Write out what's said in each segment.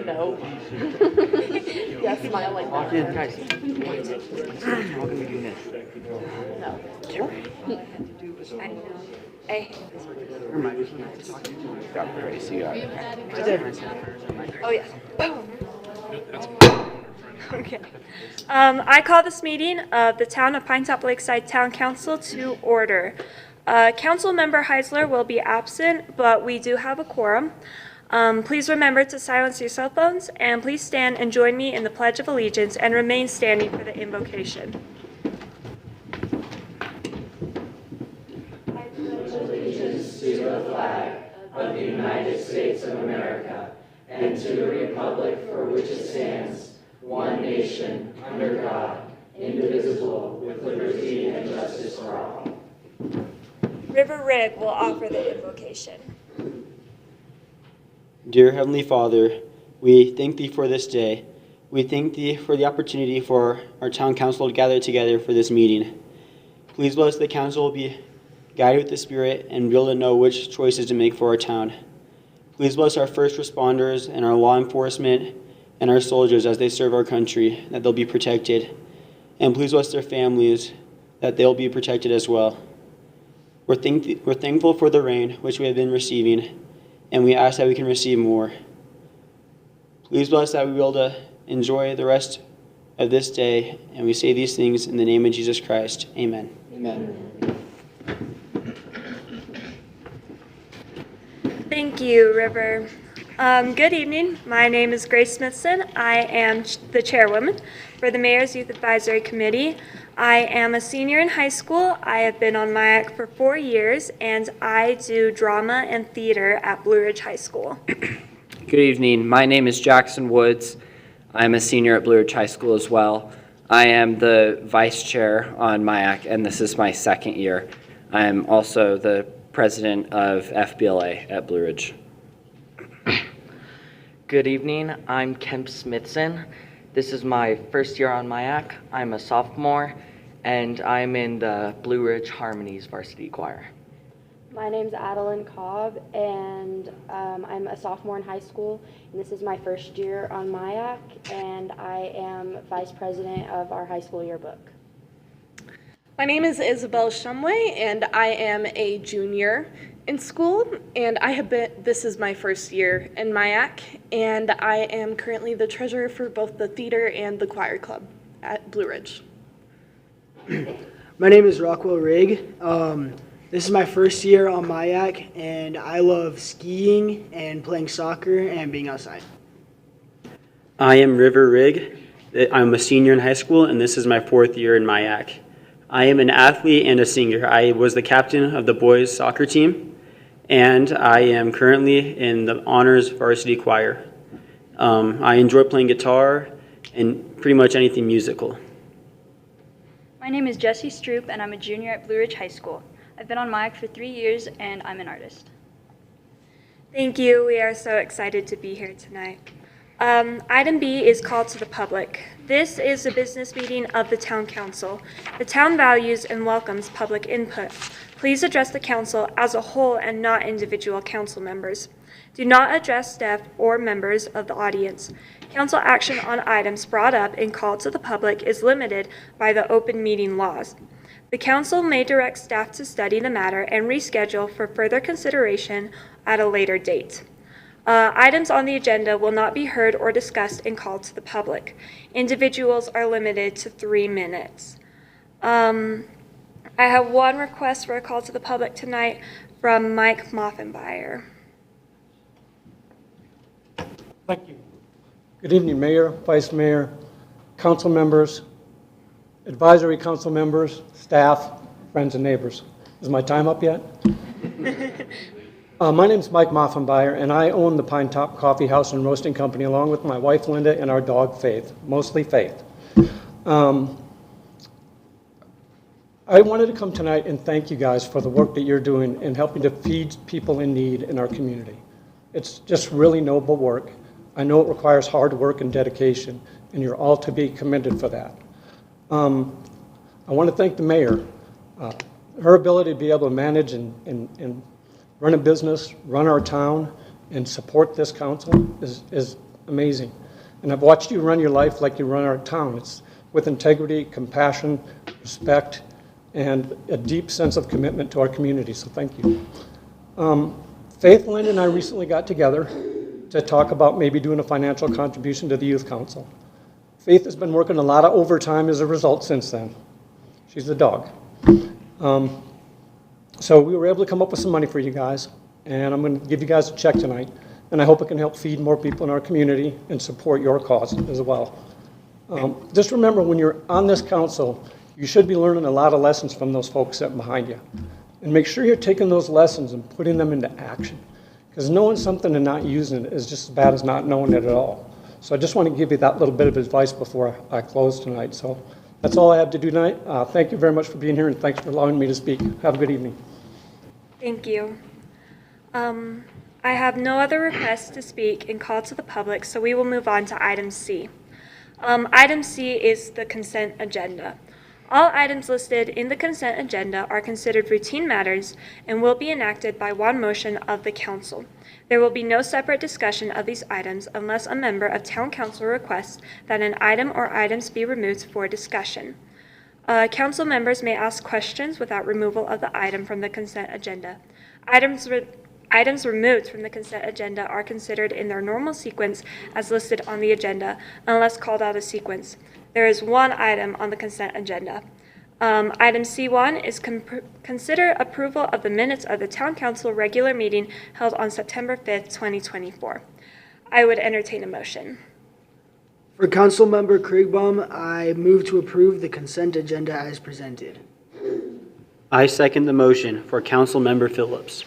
No. Yeah, smile like that. Yeah, guys. How can we do this? No. I know. I hate Got ready, so you got it. Oh, yeah. Boom. Okay. I call this meeting of the Town of Pinetop-Lakeside Town Council to order. Council Member Heisler will be absent, but we do have a quorum. Please remember to silence your cell phones, and please stand and join me in the Pledge of Allegiance and remain standing for the invocation. I pledge allegiance to the flag of the United States of America and to the republic for which it stands, one nation, under God, indivisible, with liberty and justice for all. River Rig will offer the invocation. Dear Heavenly Father, we thank Thee for this day. We thank Thee for the opportunity for our town council to gather together for this meeting. Please bless the council be guided with the Spirit and be able to know which choices to make for our town. Please bless our first responders and our law enforcement and our soldiers as they serve our country, that they'll be protected. And please bless their families, that they'll be protected as well. We're thankful for the rain, which we have been receiving, and we ask that we can receive more. Please bless that we will be able to enjoy the rest of this day, and we say these things in the name of Jesus Christ. Amen. Amen. Thank you, River. Good evening. My name is Grace Smithson. I am the chairwoman for the Mayor's Youth Advisory Committee. I am a senior in high school. I have been on MIAC for 4 years, and I do drama and theater at Blue Ridge High School. Good evening. My name is Jackson Woods. I'm a senior at Blue Ridge High School as well. I am the vice chair on MIAC, and this is my second year. I am also the president of FBLA at Blue Ridge. Good evening. I'm Kemp Smithson. This is my first year on MIAC. I'm a sophomore, and I'm in the Blue Ridge Harmonies varsity choir. My name's Adeline Cobb, and I'm a sophomore in high school, and this is my first year on MIAC, and I am vice president of our high school yearbook. My name is Isabel Shumway, and I am a junior in school, and this is my first year in MIAC, and I am currently the treasurer for both the theater and the choir club at Blue Ridge. My name is Rockwell Rigg. This is my first year on MIAC, and I love skiing and playing soccer and being outside. I am River Rigg. I'm a senior in high school, and this is my 4th year in MIAC. I am an athlete and a singer. I was the captain of the boys' soccer team, and I am currently in the honors varsity choir. I enjoy playing guitar and pretty much anything musical. My name is Jesse Stroop, and I'm a junior at Blue Ridge High School. I've been on MIAC for 3 years, and I'm an artist. Thank you. We are so excited to be here tonight. Item B is call to the public. This is a business meeting of the Town Council. The town values and welcomes public input. Please address the council as a whole and not individual council members. Do not address staff or members of the audience. Council action on items brought up in call to the public is limited by the open meeting laws. The council may direct staff to study the matter and reschedule for further consideration at a later date. Items on the agenda will not be heard or discussed in call to the public. Individuals are limited to 3 minutes. I have one request for a call to the public tonight from Mike Moffenbauer. Thank you. Good evening, Mayor, Vice Mayor, council members, advisory council members, staff, friends, and neighbors. Is my time up yet? My name is Mike Moffenbauer, and I own the Pine Top Coffee House and Roasting Company along with my wife, Linda, and our dog, Faith, mostly Faith. I wanted to come tonight and thank you guys for the work that you're doing in helping to feed people in need in our community. It's just really noble work. I know it requires hard work and dedication, and you're all to be commended for that. I want to thank the mayor. Her ability to be able to manage and run a business, run our town, and support this council is amazing. And I've watched you run your life like you run our town. It's with integrity, compassion, respect, and a deep sense of commitment to our community, so thank you. Faith, Lynn, and I recently got together to talk about maybe doing a financial contribution to the Youth Council. Faith has been working a lot of overtime as a result since then. She's a dog. So we were able to come up with some money for you guys, and I'm going to give you guys a check tonight, and I hope it can help feed more people in our community and support your cause as well. Just remember, when you're on this council, you should be learning a lot of lessons from those folks sitting behind you. And make sure you're taking those lessons and putting them into action. Because knowing something and not using it is just as bad as not knowing it at all. So I just want to give you that little bit of advice before I close tonight. So that's all I have to do tonight. Thank you very much for being here, and thanks for allowing me to speak. Have a good evening. Thank you. I have no other requests to speak and call to the public, so we will move on to item C. Item C is the consent agenda. All items listed in the consent agenda are considered routine matters and will be enacted by one motion of the council. There will be no separate discussion of these items unless a member of town council requests that an item or items be removed for discussion. Council members may ask questions without removal of the item from the consent agenda. Items removed from the consent agenda are considered in their normal sequence as listed on the agenda, unless called out of sequence. There is one item on the consent agenda. Item C1 is consider approval of the minutes of the Town Council regular meeting held on September 5th, 2024. I would entertain a motion. For Councilmember Kriegbaum, I move to approve the consent agenda as presented. I second the motion for Councilmember Phillips.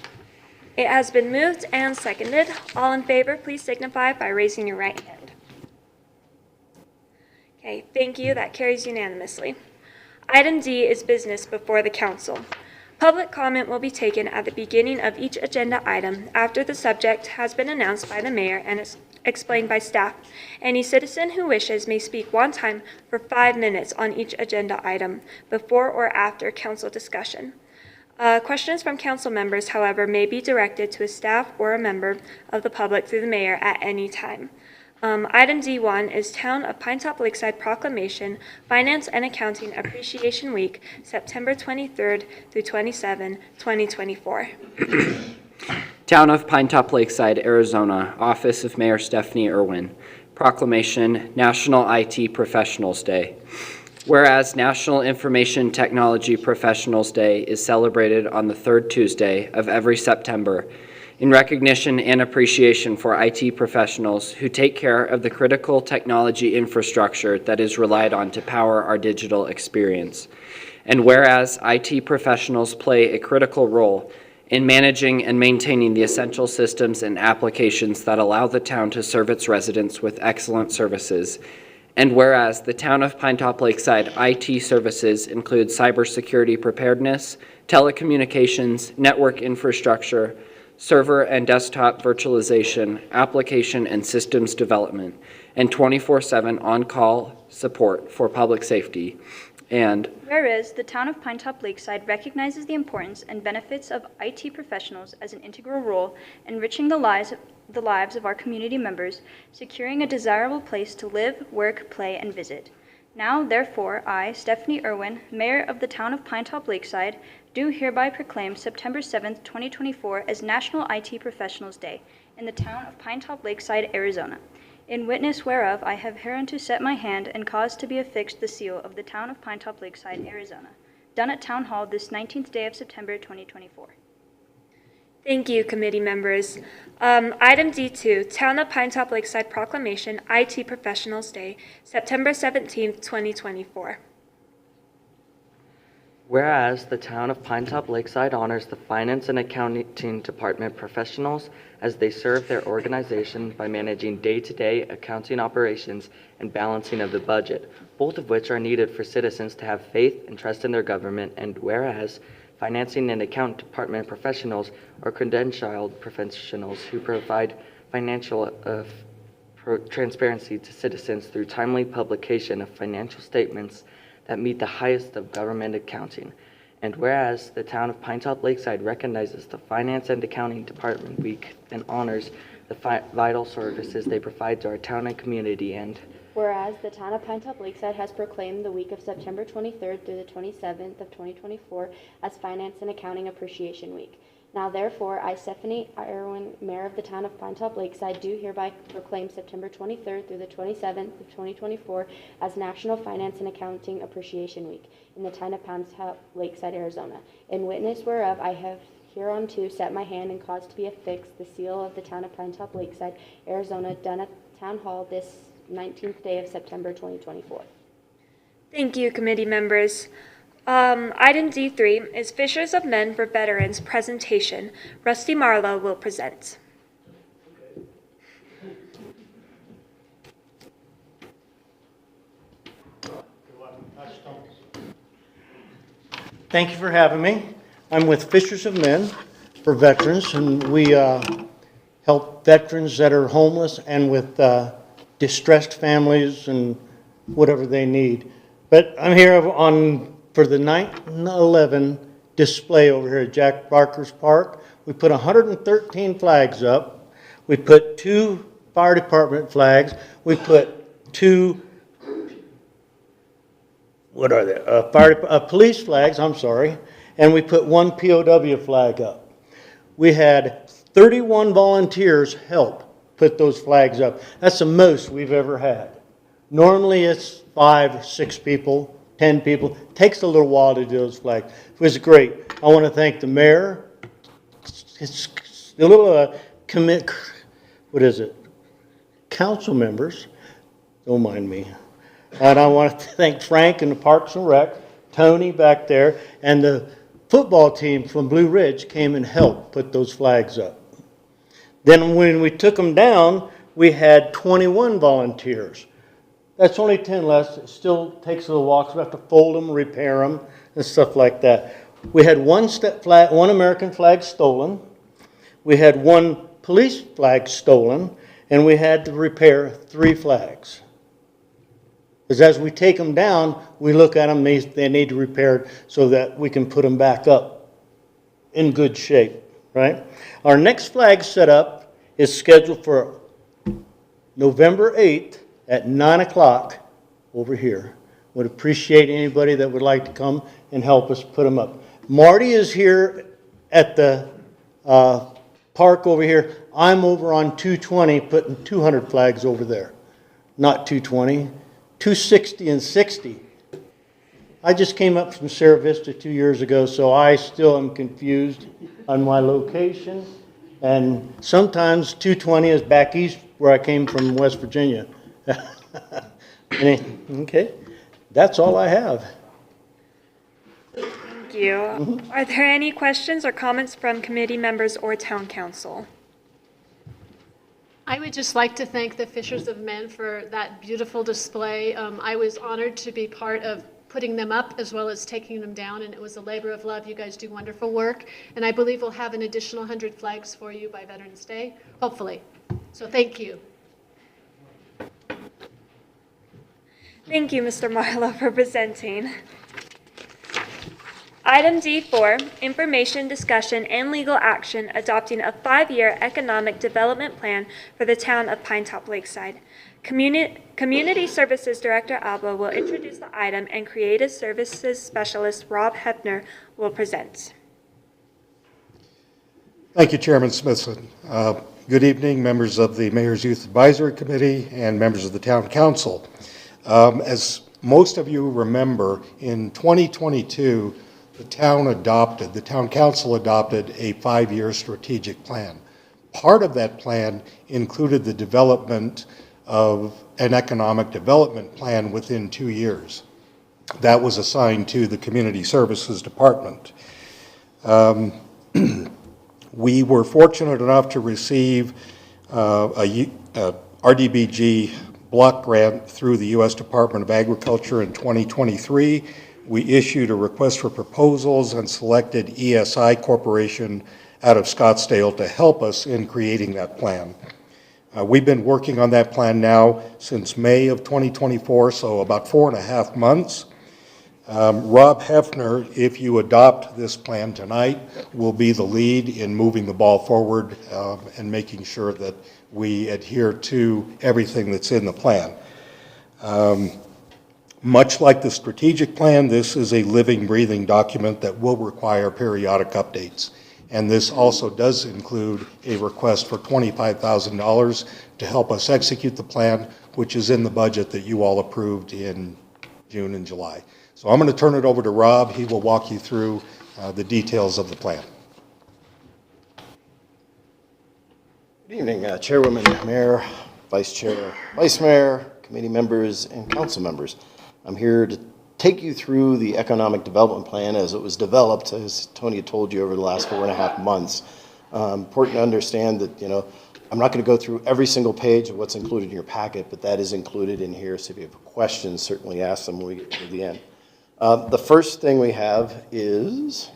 It has been moved and seconded. All in favor, please signify by raising your right hand. Okay, thank you. That carries unanimously. Item D is business before the council. Public comment will be taken at the beginning of each agenda item after the subject has been announced by the mayor and is explained by staff. Any citizen who wishes may speak one time for 5 minutes on each agenda item before or after council discussion. Questions from council members, however, may be directed to a staff or a member of the public through the mayor at any time. Item D1 is Town of Pinetop-Lakeside Proclamation, Finance and Accounting Appreciation Week, September 23rd through 27, 2024. Town of Pinetop-Lakeside, Arizona, Office of Mayor Stephanie Irwin. Proclamation, National IT Professionals Day. Whereas National Information Technology Professionals Day is celebrated on the third Tuesday of every September, in recognition and appreciation for IT professionals who take care of the critical technology infrastructure that is relied on to power our digital experience. And whereas IT professionals play a critical role in managing and maintaining the essential systems and applications that allow the town to serve its residents with excellent services. And whereas the Town of Pinetop-Lakeside IT services include cybersecurity preparedness, telecommunications, network infrastructure, server and desktop virtualization, application and systems development, and 24/7 on-call support for public safety. And whereas the Town of Pinetop-Lakeside recognizes the importance and benefits of IT professionals as an integral role enriching the lives of our community members, securing a desirable place to live, work, play, and visit. Now, therefore, I, Stephanie Irwin, Mayor of the Town of Pinetop-Lakeside, do hereby proclaim September 7th, 2024 as National IT Professionals Day in the Town of Pinetop-Lakeside, Arizona. In witness whereof, I have hereunto set my hand and caused to be affixed the seal of the Town of Pinetop-Lakeside, Arizona. Done at Town Hall this 19th day of September, 2024. Thank you, committee members. Item D2, Town of Pinetop-Lakeside Proclamation, IT Professionals Day, September 17th, 2024. Whereas the Town of Pinetop-Lakeside honors the Finance and Accounting Department professionals as they serve their organization by managing day-to-day accounting operations and balancing of the budget, both of which are needed for citizens to have faith and trust in their government, and whereas Financing and Account Department professionals are credentialed professionals who provide financial transparency to citizens through timely publication of financial statements that meet the highest of government accounting. And whereas the Town of Pinetop-Lakeside recognizes the Finance and Accounting Department Week and honors the vital services they provide to our town and community, and Whereas the town of Pinetop-Lakeside has proclaimed the week of September 23rd through the 27th of 2024 as Finance and Accounting Appreciation Week. Now therefore, I, Stephanie Irwin, Mayor of the town of Pinetop-Lakeside, do hereby proclaim September 23rd through the 27th of 2024 as National Finance and Accounting Appreciation Week in the town of Pinetop-Lakeside, Arizona. In witness whereof, I have hereunto set my hand and caused to be affixed the seal of the town of Pinetop-Lakeside, Arizona, done at Town Hall this 19th day of September 2024. Thank you, committee members. Item D3 is Fishers of Men for Veterans presentation. Rusty Marlowe will present. Thank you for having me. I'm with Fishers of Men for Veterans, and we help veterans that are homeless and with distressed families and whatever they need. But I'm here for the 9/11 display over here at Jack Barker's Park. We put 113 flags up. We put 2 fire department flags. We put 2 police flags, I'm sorry, and we put 1 POW flag up. We had 31 volunteers help put those flags up. That's the most we've ever had. Normally it's 5, 6 people, 10 people. It takes a little while to do those flags. It was great. I want to thank the mayor, the little council members, don't mind me. And I want to thank Frank and the Parks and Rec, Tony back there, and the football team from Blue Ridge came and helped put those flags up. Then when we took them down, we had 21 volunteers. That's only 10 less. It still takes a little while because we have to fold them, repair them, and stuff like that. We had 1 American flag stolen. We had 1 police flag stolen, and we had to repair 3 flags. Because as we take them down, we look at them, they need to be repaired so that we can put them back up in good shape, right? Our next flag setup is scheduled for November 8th at 9 o'clock over here. Would appreciate anybody that would like to come and help us put them up. Marty is here at the park over here. I'm over on 220 putting 200 flags over there. Not 220. 260 and 60. I just came up from Sierra Vista 2 years ago, so I still am confused on my location. And sometimes 220 is back east where I came from, West Virginia. Okay, that's all I have. Thank you. Are there any questions or comments from committee members or town council? I would just like to thank the Fishers of Men for that beautiful display. I was honored to be part of putting them up as well as taking them down, and it was a labor of love. You guys do wonderful work, and I believe we'll have an additional 100 flags for you by Veterans Day, hopefully. So thank you. Thank you, Mr. Marlowe, for presenting. Item D4, information, discussion, and legal action adopting a 5-year economic development plan for the town of Pinetop-Lakeside. Community Services Director Alba will introduce the item, and Creative Services Specialist Rob Hepner will present. Thank you, Chairman Smithson. Good evening, members of the Mayor's Youth Advisory Committee and members of the Town Council. As most of you remember, in 2022, the Town Council adopted a 5-year strategic plan. Part of that plan included the development of an economic development plan within 2 years. That was assigned to the Community Services Department. We were fortunate enough to receive a RDBG block grant through the U.S. Department of Agriculture in 2023. We issued a request for proposals and selected ESI Corporation out of Scottsdale to help us in creating that plan. We've been working on that plan now since May of 2024, so about 4.5 months. Rob Hefner, if you adopt this plan tonight, will be the lead in moving the ball forward and making sure that we adhere to everything that's in the plan. Much like the strategic plan, this is a living, breathing document that will require periodic updates. And this also does include a request for $25,000 to help us execute the plan, which is in the budget that you all approved in June and July. So I'm going to turn it over to Rob. He will walk you through the details of the plan. Good evening, Chairwoman, Mayor, Vice Chair, Vice Mayor, committee members, and council members. I'm here to take you through the economic development plan as it was developed, as Tony had told you, over the last 4.5 months. Important to understand that, I'm not going to go through every single page of what's included in your packet, but that is included in here. So if you have questions, certainly ask them when we get to the end. The first thing we have is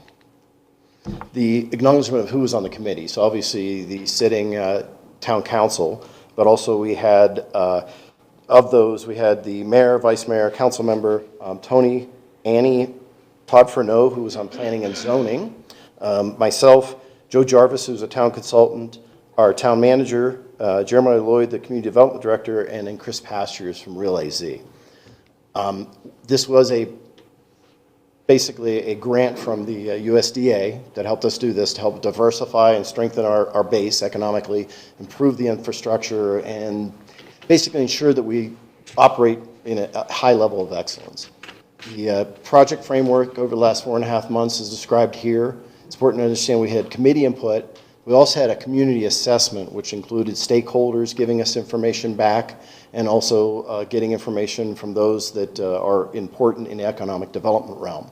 the acknowledgement of who was on the committee. So obviously the sitting town council, but also we had, of those, we had the mayor, vice mayor, council member, Tony, Annie, Todd Furneaux, who was on planning and zoning, myself, Joe Jarvis, who's a town consultant, our town manager, Jeremiah Lloyd, the community development director, and then Chris Pastures from Real AZ. This was basically a grant from the USDA that helped us do this to help diversify and strengthen our base economically, improve the infrastructure, and basically ensure that we operate in a high level of excellence. The project framework over the last 4.5 months is described here. It's important to understand we had committee input. We also had a community assessment, which included stakeholders giving us information back and also getting information from those that are important in the economic development realm.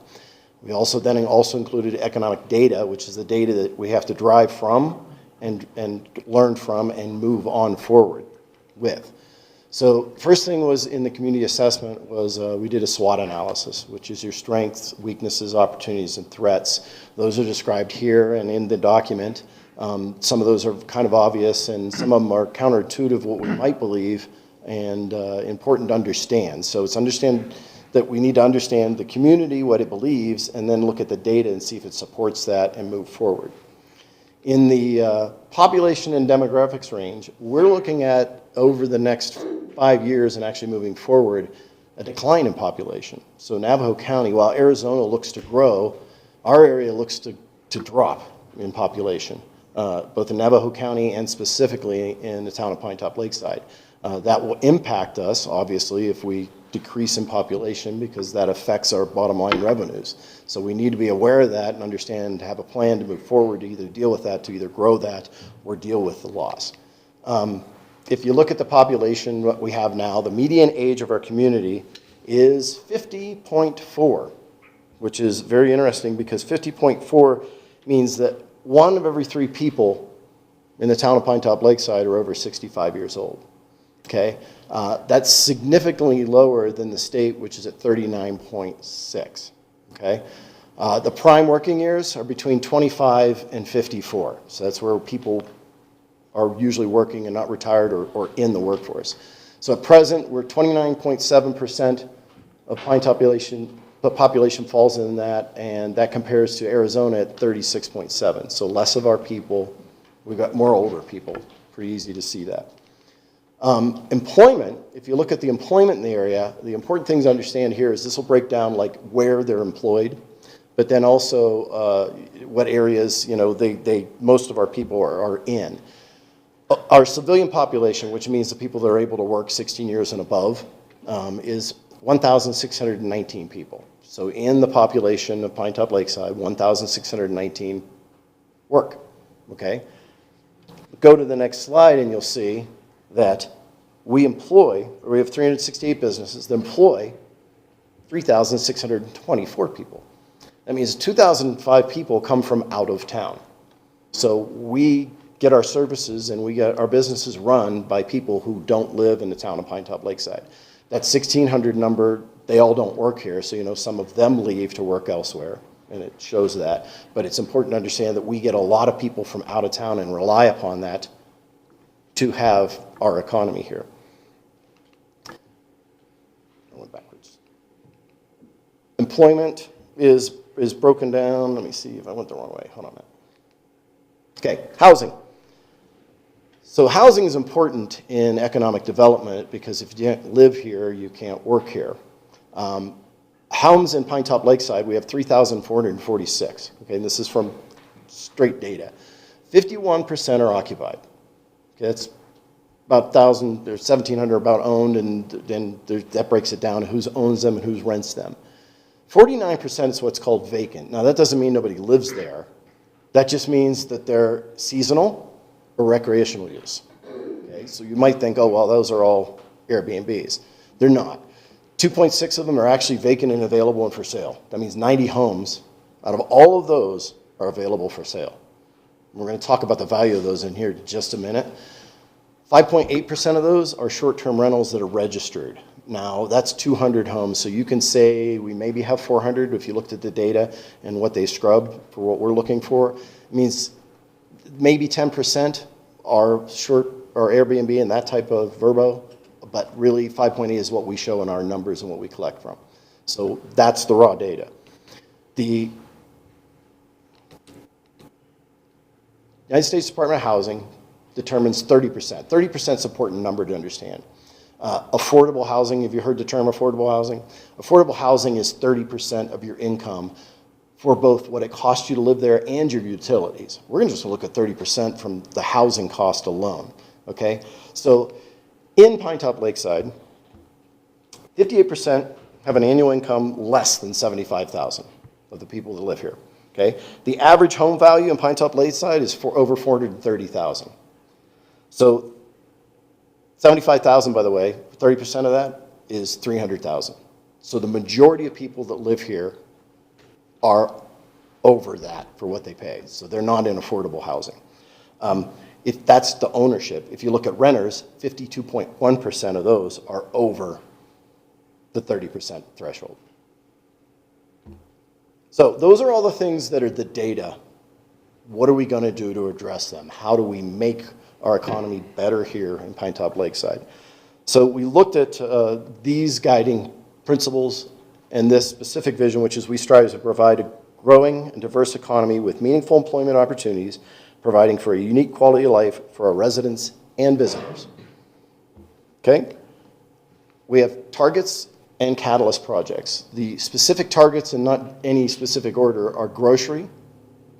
We also then included economic data, which is the data that we have to derive from and learn from and move on forward with. So first thing was in the community assessment was we did a SWOT analysis, which is your strengths, weaknesses, opportunities, and threats. Those are described here and in the document. Some of those are kind of obvious, and some of them are counterintuitive of what we might believe and important to understand. So it's understand that we need to understand the community, what it believes, and then look at the data and see if it supports that and move forward. In the population and demographics range, we're looking at, over the next 5 years and actually moving forward, a decline in population. So Navajo County, while Arizona looks to grow, our area looks to drop in population, both in Navajo County and specifically in the town of Pinetop-Lakeside. That will impact us, obviously, if we decrease in population, because that affects our bottom line revenues. So we need to be aware of that and understand, have a plan to move forward to either deal with that, to either grow that, or deal with the loss. If you look at the population, what we have now, the median age of our community is 50.4, which is very interesting because 50.4 means that 1 of every 3 people in the town of Pinetop-Lakeside are over 65 years old. Okay, that's significantly lower than the state, which is at 39.6. Okay, the prime working years are between 25 and 54. So that's where people are usually working and not retired or in the workforce. So at present, we're 29.7% of population falls in that, and that compares to Arizona at 36.7. So less of our people, we've got more older people. Pretty easy to see that. Employment, if you look at the employment in the area, the important things to understand here is this will break down like where they're employed, but then also what areas, most of our people are in. Our civilian population, which means the people that are able to work 16 years and above, is 1,619 people. So in the population of Pinetop-Lakeside, 1,619 work, okay? Go to the next slide and you'll see that we have 368 businesses that employ 3,624 people. That means 2,005 people come from out of town. So we get our services and we get our businesses run by people who don't live in the town of Pinetop-Lakeside. That 1,600 number, they all don't work here, so some of them leave to work elsewhere, and it shows that. But it's important to understand that we get a lot of people from out of town and rely upon that to have our economy here. I went backwards. employment is broken down. Let me see if I went the wrong way. Hold on a minute. Okay, housing. So housing is important in economic development because if you don't live here, you can't work here. Homes in Pinetop-Lakeside, we have 3,446. Okay, and this is from straight data. 51% are occupied. Okay, that's about 1,000, there's 1,700 about owned, and then that breaks it down to who owns them and who rents them. 49% is what's called vacant. Now, that doesn't mean nobody lives there. That just means that they're seasonal or recreational use. Okay, so you might think, oh, well, those are all Airbnbs. They're not. 2.6 of them are actually vacant and available and for sale. That means 90 homes out of all of those are available for sale. We're going to talk about the value of those in here in just a minute. 5.8% of those are short-term rentals that are registered. Now, that's 200 homes, so you can say we maybe have 400 if you looked at the data and what they scrubbed for what we're looking for. It means maybe 10% are Airbnb and that type of verbo, but really 5.8 is what we show in our numbers and what we collect from. So that's the raw data. The United States Department of Housing determines 30%. 30% is an important number to understand. Affordable housing, have you heard the term affordable housing? Affordable housing is 30% of your income for both what it costs you to live there and your utilities. We're going to just look at 30% from the housing cost alone, okay? So in Pinetop-Lakeside, 58% have an annual income less than $75,000 of the people that live here, okay? The average home value in Pinetop-Lakeside is over $430,000. So 75,000, by the way, 30% of that is 300,000. So the majority of people that live here are over that for what they pay. So they're not in affordable housing. If that's the ownership, if you look at renters, 52.1% of those are over the 30% threshold. So those are all the things that are the data. What are we going to do to address them? How do we make our economy better here in Pinetop-Lakeside? So we looked at these guiding principles and this specific vision, which is we strive to provide a growing and diverse economy with meaningful employment opportunities, providing for a unique quality of life for our residents and visitors. Okay? We have targets and catalyst projects. The specific targets, in not any specific order, are grocery,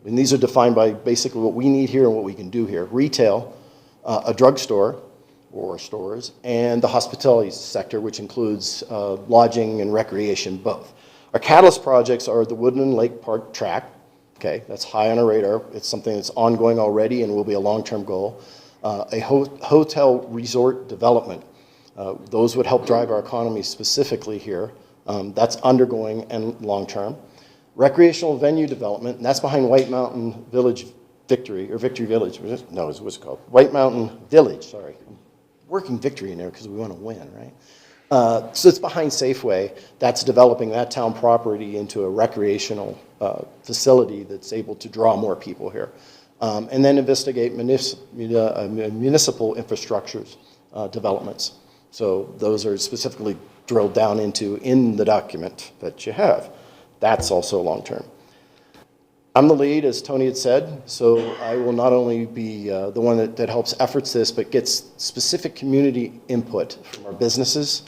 and these are defined by basically what we need here and what we can do here. Retail, a drugstore or stores, and the hospitality sector, which includes lodging and recreation, both. Our catalyst projects are the Woodland Lake Park track. Okay, that's high on our radar. It's something that's ongoing already and will be a long-term goal. A hotel resort development. Those would help drive our economy specifically here. That's undergoing and long-term. Recreational venue development, and that's behind White Mountain Village Victory, or Victory Village. No, what's it called? White Mountain Village, sorry. I'm working Victory in there because we want to win, right? So it's behind Safeway. That's developing that town property into a recreational facility that's able to draw more people here. And then investigate municipal infrastructures developments. So those are specifically drilled down into in the document that you have. That's also long-term. I'm the lead, as Tony had said, so I will not only be the one that helps efforts this, but gets specific community input from our businesses,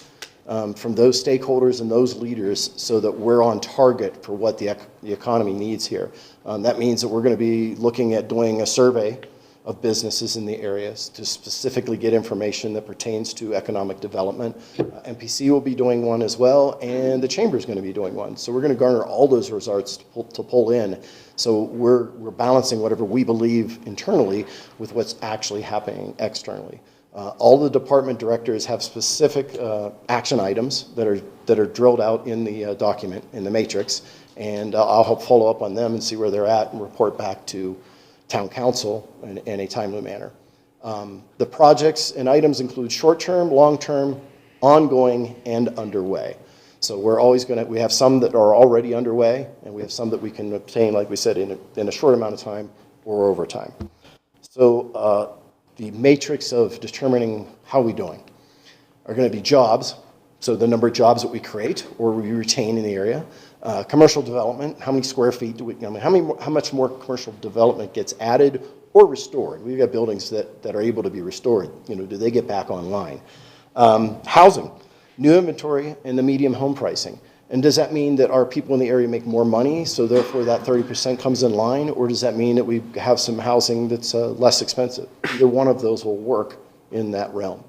from those stakeholders and those leaders, so that we're on target for what the economy needs here. That means that we're going to be looking at doing a survey of businesses in the areas to specifically get information that pertains to economic development. MPC will be doing one as well, and the Chamber is going to be doing one. So we're going to garner all those results to pull in. So we're balancing whatever we believe internally with what's actually happening externally. All the department directors have specific action items that are drilled out in the document, in the matrix, and I'll help follow up on them and see where they're at and report back to Town Council in a timely manner. The projects and items include short-term, long-term, ongoing, and underway. So we're always we have some that are already underway, and we have some that we can obtain, like we said, in a short amount of time or over time. So the matrix of determining how we're doing are going to be jobs, So the number of jobs that we create or we retain in the area. Commercial development, how many square feet do we, how much more commercial development gets added or restored? We've got buildings that are able to be restored. Do they get back online? Housing, new inventory, and the medium home pricing. And does that mean that our people in the area make more money, so therefore that 30% comes in line, or does that mean that we have some housing that's less expensive? Either one of those will work in that realm.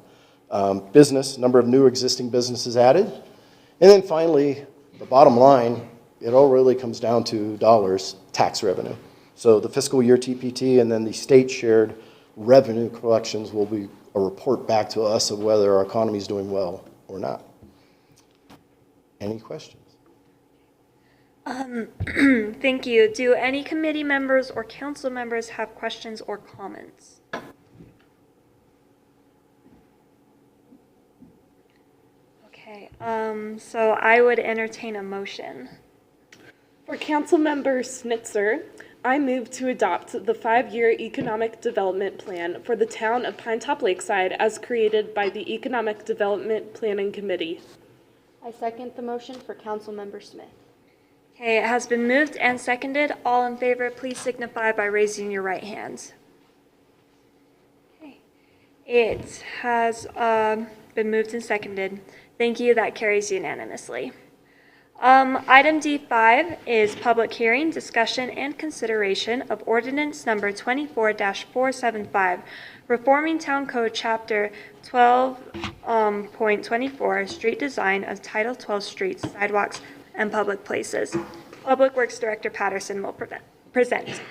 Business, number of new existing businesses added. And then finally, the bottom line, it all really comes down to dollars, tax revenue. So the fiscal year TPT and then the state shared revenue collections will be a report back to us of whether our economy is doing well or not. Any questions? Thank you. Do any committee members or council members have questions or comments? Okay, so I would entertain a motion. For Councilmember Snitzer, I move to adopt the 5-year Economic Development Plan for the town of Pinetop-Lakeside as created by the Economic Development Planning Committee. I second the motion for Councilmember Smith. Okay, it has been moved and seconded. All in favor, please signify by raising your right hand. Okay, it has been moved and seconded. Thank you. That carries unanimously. Item D5 is public hearing, discussion, and consideration of Ordinance Number 24-475, reforming Town Code Chapter 12.24, Street Design of Title 12 Streets, Sidewalks, and Public Places. Public Works Director Patterson will present.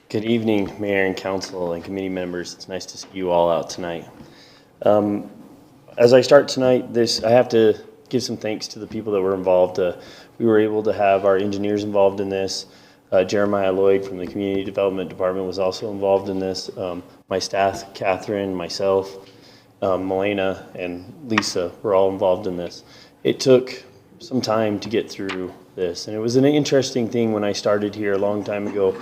Good evening, Mayor and Council and committee members. It's nice to see you all out tonight. As I start tonight, I have to give some thanks to the people that were involved. We were able to have our engineers involved in this. Jeremiah Lloyd from the Community Development Department was also involved in this. My staff, Catherine, myself, Melena, and Lisa were all involved in this. It took some time to get through this, and it was an interesting thing when I started here a long time ago.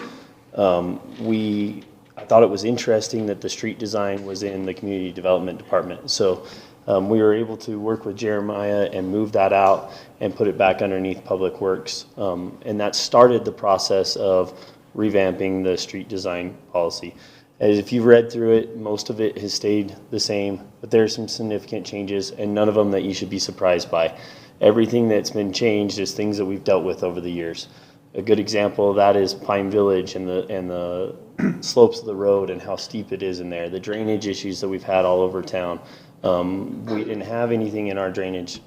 I thought it was interesting that the street design was in the Community Development Department. So we were able to work with Jeremiah and move that out and put it back underneath Public Works. And that started the process of revamping the street design policy. As if you've read through it, most of it has stayed the same, but there are some significant changes and none of them that you should be surprised by. Everything that's been changed is things that we've dealt with over the years. A good example of that is Pine Village and the slopes of the road and how steep it is in there, the drainage issues that we've had all over town. We didn't have anything in our drainage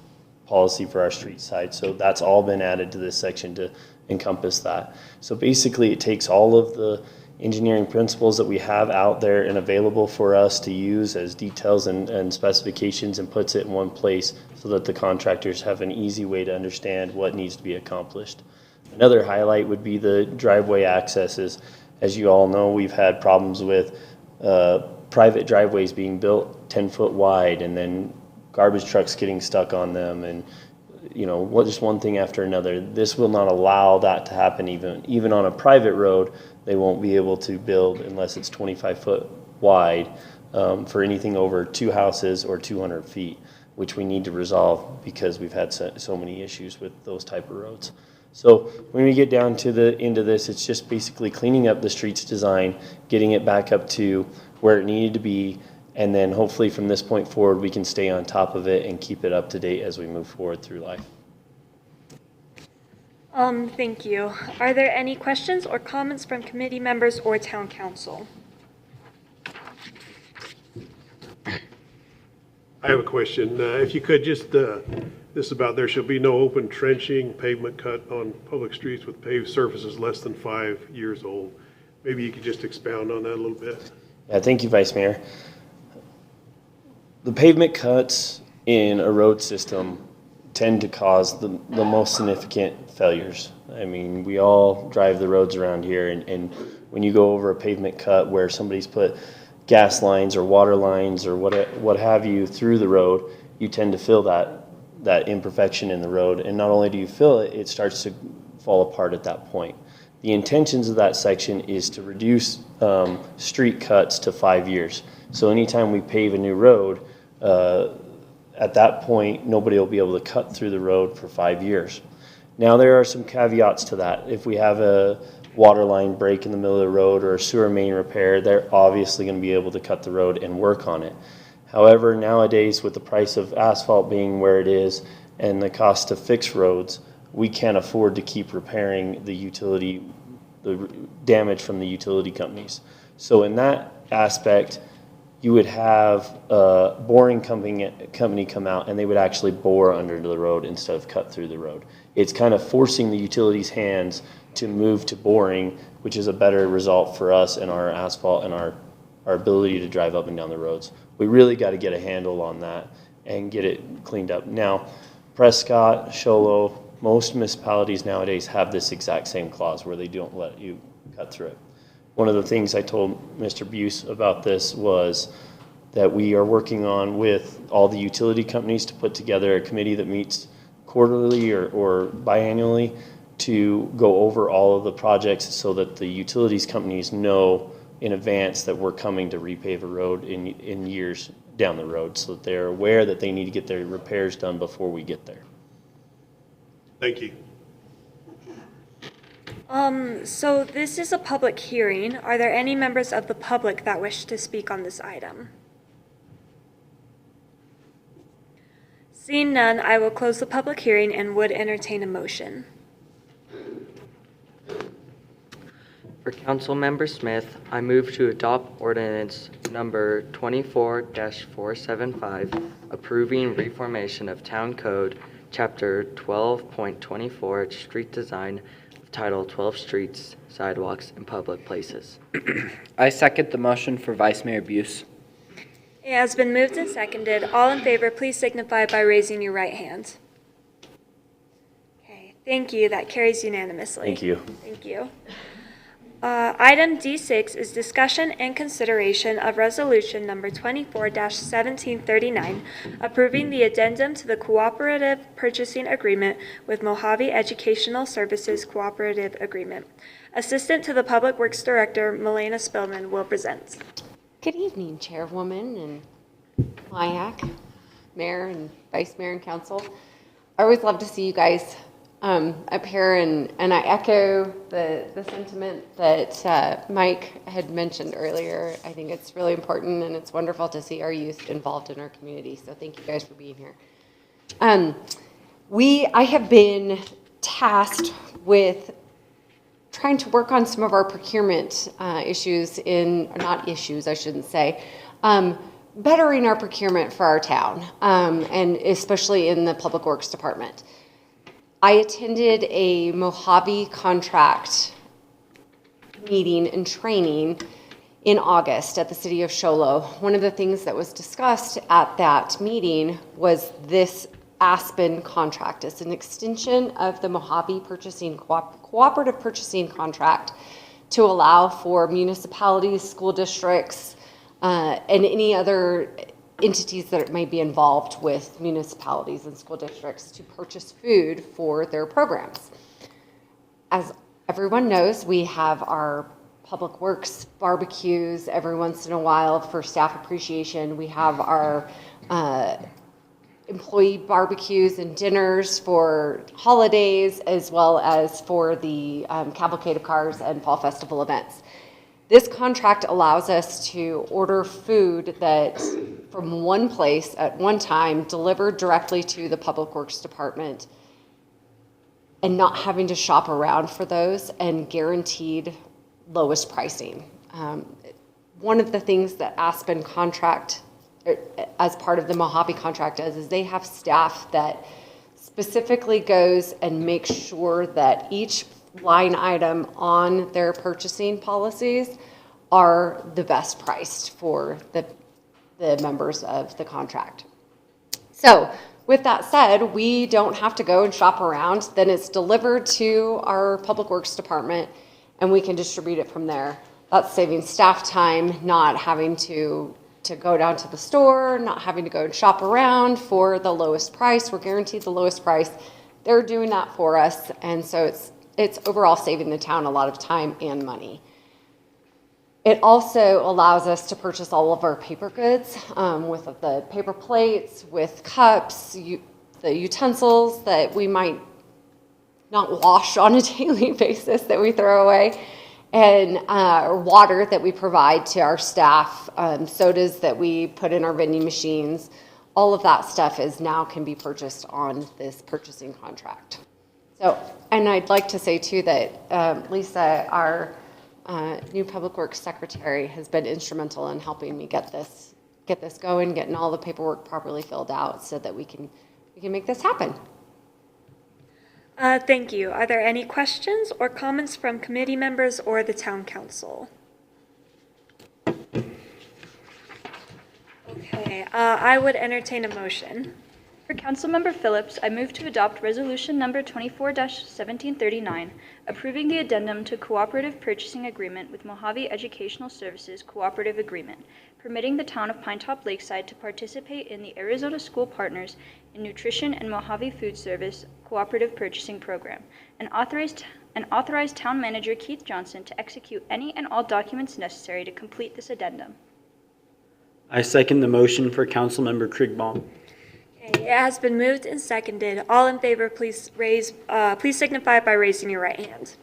policy for our street side, so that's all been added to this section to encompass that. So basically it takes all of the engineering principles that we have out there and available for us to use as details and specifications and puts it in one place so that the contractors have an easy way to understand what needs to be accomplished. Another highlight would be the driveway accesses. As you all know, we've had problems with private driveways being built 10 foot wide and then garbage trucks getting stuck on them and just one thing after another. This will not allow that to happen even on a private road. They won't be able to build unless it's 25 foot wide for anything over 2 houses or 200 feet, which we need to resolve because we've had so many issues with those type of roads. So when we get down to the end of this, it's just basically cleaning up the streets design, getting it back up to where it needed to be, and then hopefully from this point forward we can stay on top of it and keep it up to date as we move forward through life. Thank you. Are there any questions or comments from committee members or town council? I have a question. If you could just, this about there shall be no open trenching, pavement cut on public streets with paved surfaces less than 5 years old. Maybe you could just expound on that a little bit. Yeah, thank you, Vice Mayor. The pavement cuts in a road system tend to cause the most significant failures. I mean, we all drive the roads around here, and when you go over a pavement cut where somebody's put gas lines or water lines or what have you through the road, you tend to feel that imperfection in the road. And not only do you feel it, it starts to fall apart at that point. The intentions of that section is to reduce at that point, nobody will be able to cut through the road for 5 years. Now, there are some caveats to that. If we have a water line break in the middle of the road or a sewer main repair, they're obviously going to be able to cut the road and work on it. However, nowadays, with the price of asphalt being where it is and the cost to fix roads, we can't afford to keep repairing the damage from the utility companies. So in that aspect, you would have a boring company come out and they would actually bore under the road instead of cut through the road. It's kind of forcing the utilities' hands to move to boring, which is a better result for us and our asphalt and our ability to drive up and down the roads. We really got to get a handle on that and get it cleaned up. Now, Prescott, Sholo, most municipalities nowadays have this exact same clause where they don't let you cut through it. One of the things I told Mr. Buse about this was that we are working on with all the utility companies to put together a committee that meets quarterly or biannually to go over all of the projects so that the utilities companies know in advance that we're coming to repave a road in years down the road, so that they're aware that they need to get their repairs done before we get there. Thank you. So this is a public hearing. Are there any members of the public that wish to speak on this item? Seeing none, I will close the public hearing and would entertain a motion. For Councilmember Smith, I move to adopt ordinance number 24-475, approving reformation of Town Code, Chapter 12.24, Street Design, of Title 12 Streets, Sidewalks, and Public Places. I second the motion for Vice Mayor Buse. It has been moved and seconded. All in favor, please signify by raising your right hand. Okay, thank you. That carries unanimously. Thank you. Thank you. Item D6 is discussion and consideration of resolution number 24-1739, approving the addendum to the Cooperative Purchasing Agreement with Mohave Educational Services Cooperative Agreement. Assistant to the Public Works Director, Milena Spillman, will present. Good evening, Chairwoman and MIAC, Mayor and Vice Mayor and Council. I always love to see you guys up here, and I echo the sentiment that Mike had mentioned earlier. I think it's really important, and it's wonderful to see our youth involved in our community, so thank you guys for being here. I have been tasked with trying to work on some of our procurement issues not issues, I shouldn't say, bettering our procurement for our town, and especially in the Public Works Department. I attended a Mohave contract meeting and training in August at the city of Sholo. One of the things that was discussed at that meeting was this Aspen contract. It's an extension of the Mohave cooperative purchasing contract to allow for municipalities, school districts, and any other entities that may be involved with municipalities and school districts to purchase food for their programs. As everyone knows, we have our Public Works barbecues every once in a while for staff appreciation. We have our employee barbecues and dinners for holidays, as well as for the cavalcade of cars and fall festival events. This contract allows us to order food that from one place at one time, delivered directly to the Public Works Department, and not having to shop around for those, and guaranteed lowest pricing. One of the things that Aspen contract, as part of the Mohave contract, is they have staff that specifically goes and makes sure that each line item on their purchasing policies are the best priced for the members of the contract. So with that said, we don't have to go and shop around. Then it's delivered to our Public Works Department and we can distribute it from there. That's saving staff time, not having to go down to the store, not having to go and shop around for the lowest price. We're guaranteed the lowest price. They're doing that for us, and so it's overall saving the town a lot of time and money. It also allows us to purchase all of our paper goods with the paper plates, with cups, the utensils that we might not wash on a daily basis that we throw away, and water that we provide to our staff, sodas that we put in our vending machines. All of that stuff can be purchased on this purchasing contract. So, and I'd like to say too that Lisa, our new Public Works Secretary, has been instrumental in helping me get this going, getting all the paperwork properly filled out so that we can make this happen. Thank you. Are there any questions or comments from committee members or the town council? Okay, I would entertain a motion. For Councilmember Phillips, I move to adopt Resolution Number 24-1739, approving the addendum to Cooperative Purchasing Agreement with Mohave Educational Services Cooperative Agreement, permitting the town of Pinetop-Lakeside to participate in the Arizona School Partners in Nutrition and Mohave Food Service Cooperative Purchasing Program, and authorize Town Manager Keith Johnson to execute any and all documents necessary to complete this addendum. I second the motion for Councilmember Krigbaum. Okay, it has been moved and seconded. All in favor, please signify by raising your right hand.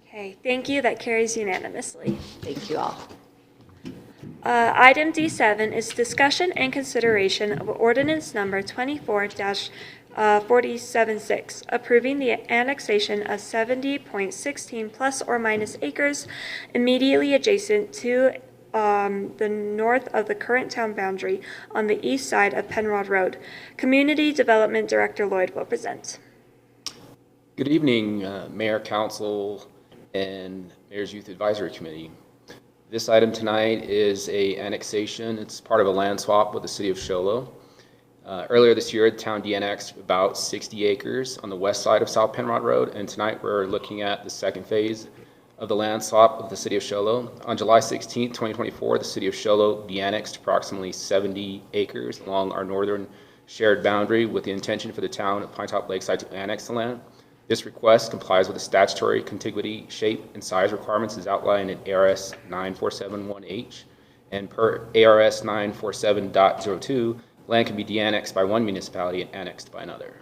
Okay, thank you. That carries unanimously. Thank you all. Item D7 is discussion and consideration of Ordinance Number 24-476, approving the annexation of 70.16 plus or minus acres immediately adjacent to the north of the current town boundary on the east side of Penrod Road. Community Development Director Lloyd will present. Good evening, Mayor, Council, and Mayor's Youth Advisory Committee. This item tonight is a annexation. It's part of a land swap with the City of Show Low. Earlier this year, the town de-annexed about 60 acres on the west side of South Penrod Road, and tonight we're looking at the second phase of the land swap with the City of Show Low. On July 16, 2024, the City of Show Low de-annexed approximately 70 acres along our northern shared boundary with the intention for the town of Pinetop-Lakeside to annex the land. This request complies with the statutory contiguity, shape, and size requirements as outlined in ARS 9471H, and per ARS 947.02, land can be de-annexed by one municipality and annexed by another.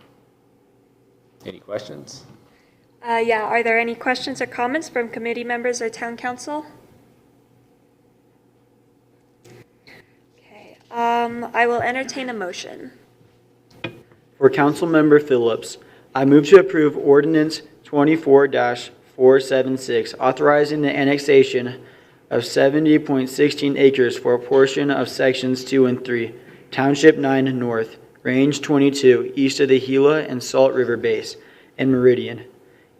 Any questions? Yeah, are there any questions or comments from committee members or town council? Okay, I will entertain a motion. For Councilmember Phillips, I move to approve Ordinance 24-476, authorizing the annexation of 70.16 acres for a portion of Sections 2 and 3, Township 9 North, Range 22, east of the Gila and Salt River Base, and Meridian,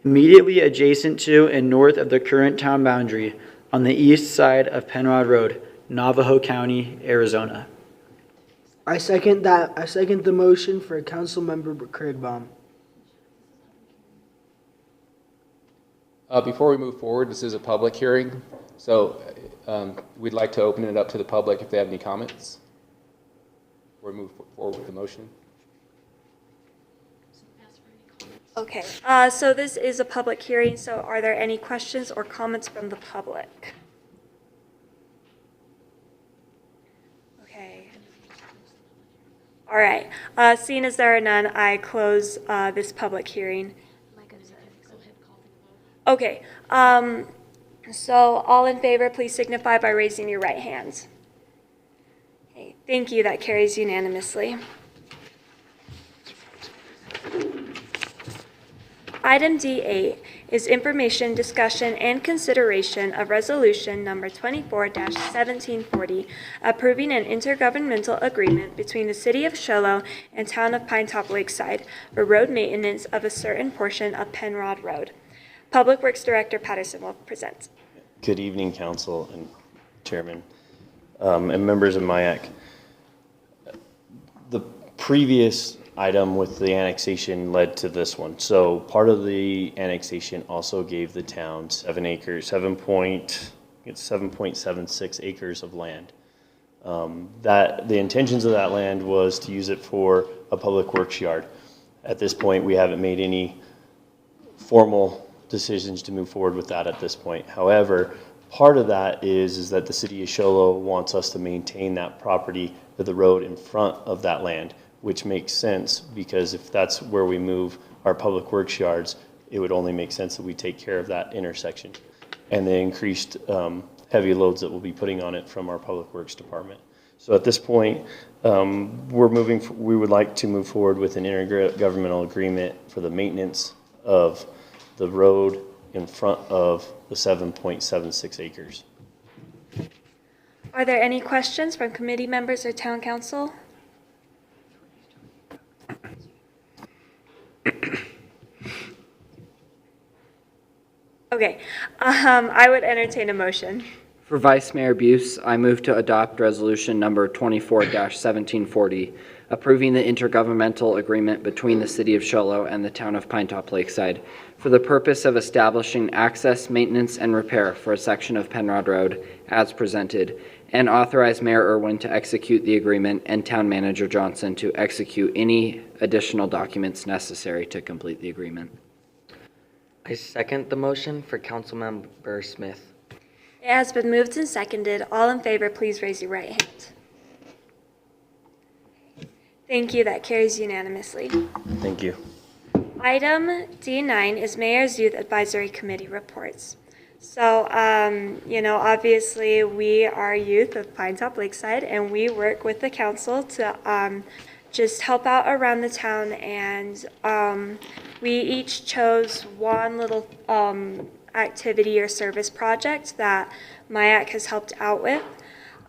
immediately adjacent to and north of the current town boundary on the east side of Penrod Road, Navajo County, Arizona. I second the motion for Councilmember Krigbaum. Before we move forward, this is a public hearing, so we'd like to open it up to the public if they have any comments. Or move forward with the motion. Okay, so this is a public hearing, so are there any questions or comments from the public? Okay. All right, seeing as there are none, I close this public hearing. Okay, so all in favor, please signify by raising your right hands. Okay, thank you, that carries unanimously. Item D8 is information, discussion, and consideration of Resolution Number 24-1740, approving an intergovernmental agreement between the City of Show Low and Town of Pinetop-Lakeside for road maintenance of a certain portion of Penrod Road. Public Works Director Patterson will present. Good evening, Council and Chairman, and members of MIAC. The previous item with the annexation led to this one. So part of the annexation also gave the town 7.76 acres of land. That the intentions of that land was to use it for a public works yard. At this point, we haven't made any formal decisions to move forward with that at this point. However, part of that is that the city of Show wants us to maintain that property to the road in front of that land, which makes sense because if that's where we move our public works yards, it would only make sense that we take care of that intersection and the increased heavy loads that we'll be putting on it from our public works department. So at this point, we would like to move forward with an intergovernmental agreement for the maintenance of the road in front of the 7.76 acres. Are there any questions from committee members or town council? Okay, I would entertain a motion. For Vice Mayor Buse, I move to adopt resolution number 24-1740, approving the intergovernmental agreement between the City of Show and the Town of Pinetop-Lakeside for the purpose of establishing access, maintenance, and repair for a section of Penrod Road as presented, and authorize Mayor Irwin to execute the agreement and Town Manager Johnson to execute any additional documents necessary to complete the agreement. I second the motion for Councilmember Smith. It has been moved and seconded. All in favor, please raise your right hand. Thank you. That carries unanimously. Thank you. Item D9 is Mayor's Youth Advisory Committee reports. So, obviously we are youth of Pinetop-Lakeside, and we work with the council to just help out around the town, and we each chose one little activity or service project that MIAC has helped out with.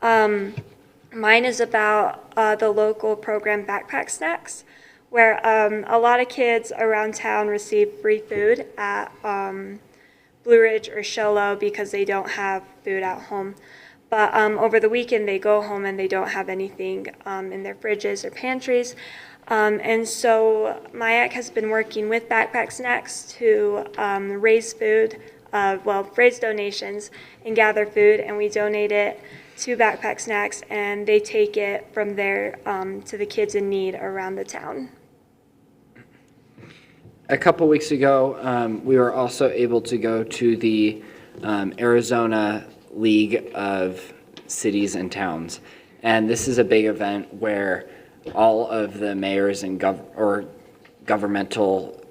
Mine is about the local program Backpack Snacks, where a lot of kids around town receive free food at Blue Ridge or Show because they don't have food at home. But over the weekend, they go home and they don't have anything in their fridges or pantries. And so MIAC has been working with Backpack Snacks to raise food, raise donations and gather food, and we donate it to Backpack Snacks, and they take it from there to the kids in need around the town. A couple weeks ago, we were also able to go to the Arizona League of Cities and Towns. And this is a big event where all of the mayors and governmental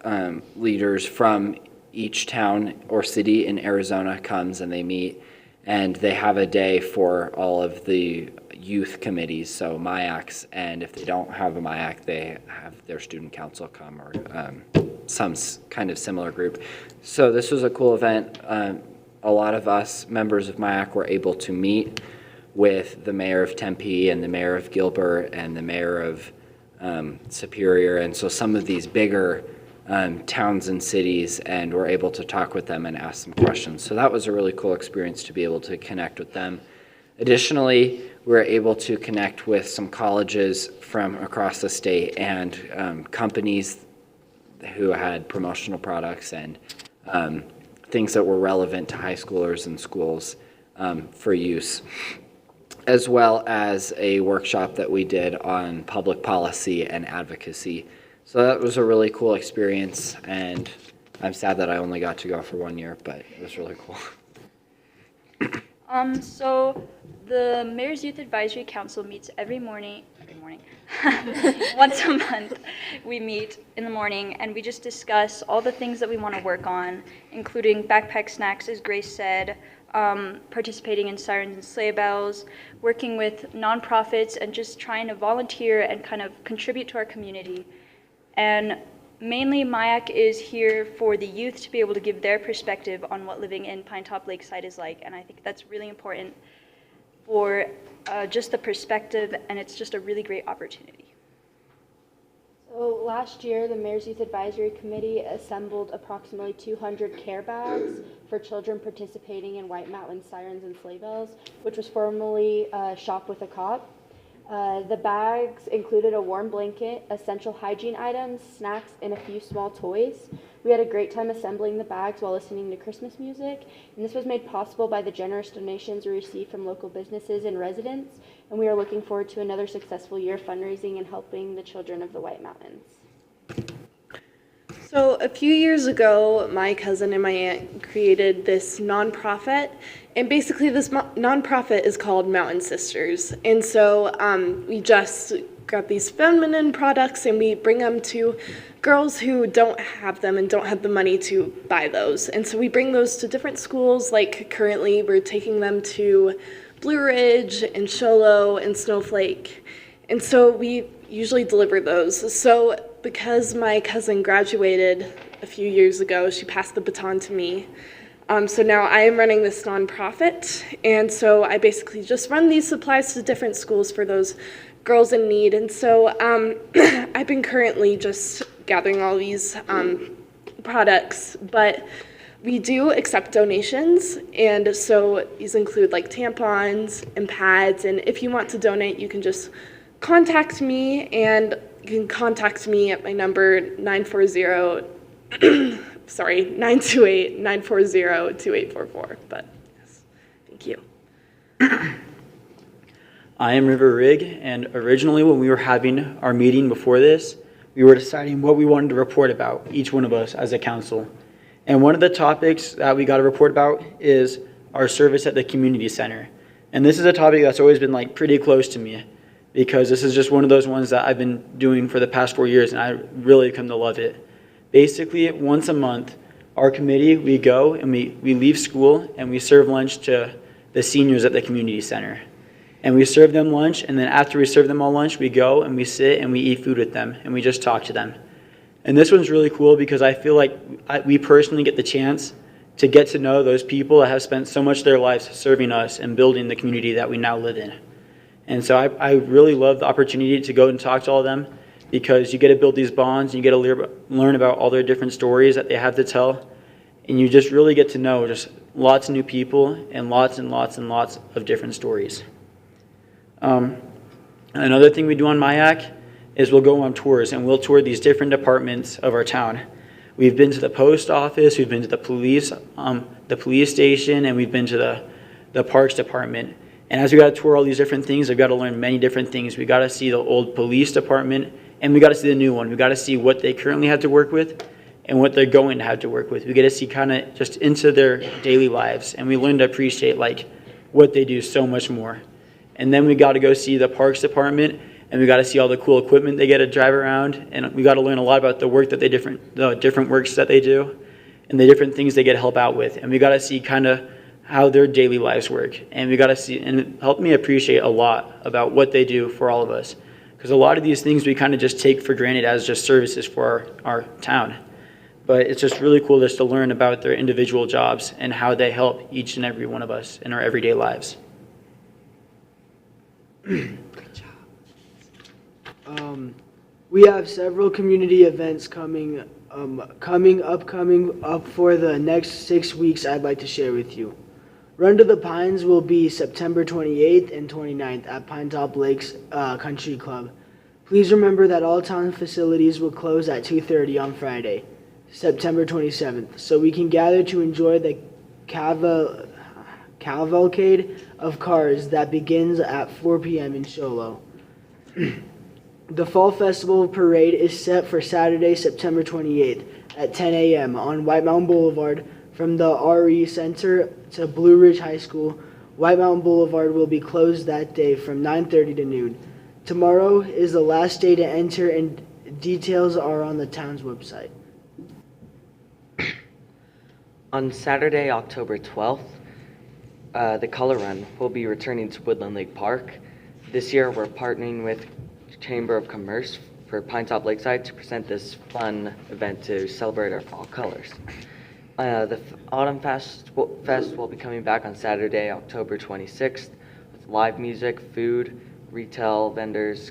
leaders from each town or city in Arizona comes and they meet, and they have a day for all of the youth committees, so MIACs, and if they don't have a MIAC, they have their student council come, or some kind of similar group. So this was a cool event. A lot of us members of MIAC were able to meet with the mayor of Tempe and the mayor of Gilbert and the mayor of Superior, and so some of these bigger towns and cities, and we're able to talk with them and ask them questions. So that was a really cool experience to be able to connect with them. Additionally, we were able to connect with some colleges from across the state and companies who had promotional products and things that were relevant to high schoolers and schools for use, as well as a workshop that we did on public policy and advocacy. So that was a really cool experience, and I'm sad that I only got to go for 1 year, but it was really cool. So the Mayor's Youth Advisory Council meets every morning, once a month. We meet in the morning and we just discuss all the things that we want to work on, including Backpack Snacks, as Grace said, participating in Sirens and Sleigh Bells, working with nonprofits, and just trying to volunteer and kind of contribute to our community. And mainly MIAC is here for the youth to be able to give their perspective on what living in Pinetop-Lakeside is like, and I think that's really important for just the perspective, and it's just a really great opportunity. So last year, the Mayor's Youth Advisory Committee assembled approximately 200 care bags for children participating in White Mountain Sirens and Sleigh Bells, which was formerly Shop with a Cop. The bags included a warm blanket, essential hygiene items, snacks, and a few small toys. We had a great time assembling the bags while listening to Christmas music, and this was made possible by the generous donations we received from local businesses and residents, and we are looking forward to another successful year fundraising and helping the children of the White Mountains. So a few years ago, my cousin and my aunt created this nonprofit, and basically this nonprofit is called Mountain Sisters. And so we just got these feminine products and we bring them to girls who don't have them and don't have the money to buy those. And so we bring those to different schools, like currently we're taking them to Blue Ridge and Show Low and Snowflake. And so we usually deliver those. So because my cousin graduated a few years ago, she passed the baton to me. So now I am running this nonprofit, and so I basically just run these supplies to different schools for those girls in need. And so I've been currently just gathering all these products, but we do accept donations, and so these include like tampons and pads, and if you want to donate, you can just contact me, and you can contact me at my number 928-940-2844. But yes, thank you. I am River Rigg, and originally when we were having our meeting before this, we were deciding what we wanted to report about, each one of us as a council. And one of the topics that we got to report about is our service at the community center. And this is a topic that's always been like pretty close to me, because this is just one of those ones that I've been doing for the past 4 years, and I really come to love it. Basically, once a month, our committee, we go and we leave school and we serve lunch to the seniors at the community center. And we serve them lunch, and then after we serve them all lunch, we go and we sit and we eat food with them and we just talk to them. And this one's really cool because I feel like we personally get the chance to get to know those people that have spent so much of their lives serving us and building the community that we now live in. And so I really love the opportunity to go and talk to all of them, because you get to build these bonds and you get to learn about all their different stories that they have to tell. And you just really get to know just lots of new people and lots and lots and lots of different stories. Another thing we do on MIAC is we'll go on tours and we'll tour these different departments of our town. We've been to the post office, we've been to the police station, and we've been to the parks department. And as we got to tour all these different things, we've got to learn many different things. We got to see the old police department, and we got to see the new one. We got to see what they currently have to work with and what they're going to have to work with. We get to see kind of just into their daily lives, and we learn to appreciate like what they do so much more. And then we got to go see the parks department, and we got to see all the cool equipment they get to drive around, and we got to learn a lot about the work that the different works that they do, and the different things they get help out with. And we got to see kind of how their daily lives work, and we got to see, and it helped me appreciate a lot about what they do for all of us, because a lot of these things we kind of just take for granted as just services for our town. But it's just really cool just to learn about their individual jobs and how they help each and every one of us in our everyday lives. Good job. We have several community events coming up for the next 6 weeks I'd like to share with you. Run to the Pines will be September 28th and 29th at Pinetop-Lakeside Country Club. Please remember that all town facilities will close at 2:30 on Friday, September 27th, so we can gather to enjoy the cavalcade of cars that begins at 4 p.m. in Show Low. The Fall Festival Parade is set for Saturday, September 28th at 10 a.m. on White Mountain Boulevard from the RE Center to Blue Ridge High School. White Mountain Boulevard will be closed that day from 9:30 to noon. Tomorrow is the last day to enter, and details are on the town's website. On Saturday, October 12th, the Color Run will be returning to Woodland Lake Park. This year, we're partnering with Chamber of Commerce for Pinetop-Lakeside to present this fun event to celebrate our fall colors. The Autumn Fest will be coming back on Saturday, October 26th, with live music, food, retail vendors,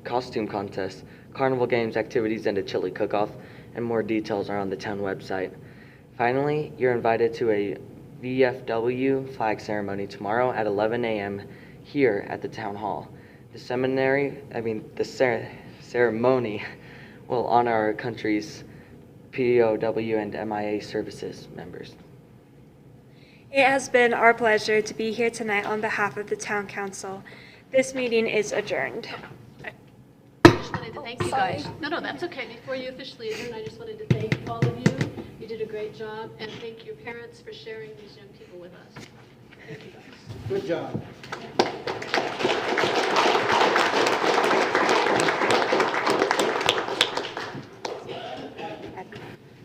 costume contests, carnival games, activities, and a chili cook-off, and more details are on the town website. Finally, you're invited to a VFW flag ceremony tomorrow at 11 a.m. here at the town hall. The ceremony will honor our country's POW and MIA services members. It has been our pleasure to be here tonight on behalf of the Town Council. This meeting is adjourned. I just wanted wanted to thank you guys. No, that's okay. Before you officially adjourn, I just wanted to thank all of you. You did a great job, and thank your parents for sharing these young people with us. Thank you guys. Good job.